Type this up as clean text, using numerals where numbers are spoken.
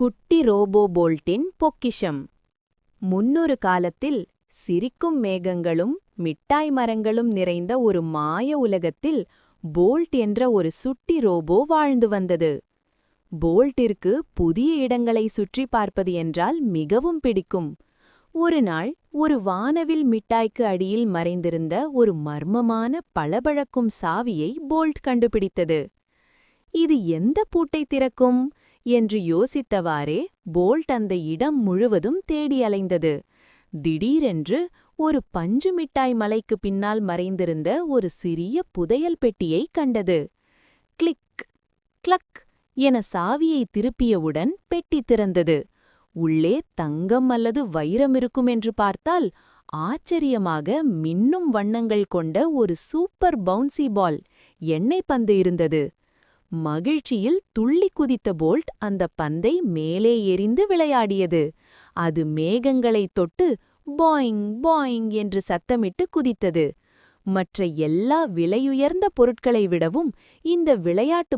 குட்டி ரோபோ போல்ட்டின் பொக்கிஷம். முன்னொரு காலத்தில் சிரிக்கும் மேகங்களும் மிட்டாய் மரங்களும் நிறைந்த ஒரு மாய உலகத்தில் போல்ட் என்ற ஒரு சுட்டி ரோபோ வாழ்ந்து வந்தது. போல்ட்டிற்கு புதிய இடங்களை சுற்றி பார்ப்பது என்றால் மிகவும் பிடிக்கும். ஒரு நாள் ஒரு வானவில் மிட்டாய்க்கு அடியில் மறைந்திருந்த ஒரு மர்மமான பளபளக்கும் சாவியை போல்ட் கண்டுபிடித்தது. இது எந்த பூட்டை திறக்கும் என்று யோசித்தவாறே போல்ட் அந்த இடம் முழுவதும் தேடி அலைந்தது. திடீரென்று ஒரு பஞ்சு மிட்டாய் மலைக்கு பின்னால் மறைந்திருந்த ஒரு சிறிய புதையல் பெட்டியை கண்டது. கிளிக் கிளக் என சாவியை திருப்பியவுடன் பெட்டி திறந்தது. உள்ளே தங்கம் அல்லது வைரம் இருக்கும் என்று பார்த்தால் ஆச்சரியமாக மின்னும் வண்ணங்கள் கொண்ட ஒரு சூப்பர் பவுன்சி பால், எண்ணெய் பந்து இருந்தது. மகிழ்ச்சியில் துள்ளி குதித்த போல்ட் அந்த பந்தை மேலே எறிந்து விளையாடியது. அது மேகங்களைத் தொட்டு பாயிங் பாயிங் என்று சத்தமிட்டு குதித்தது. மற்ற எல்லா விலையுயர்ந்த பொருட்களை விடவும் இந்த விளையாட்டு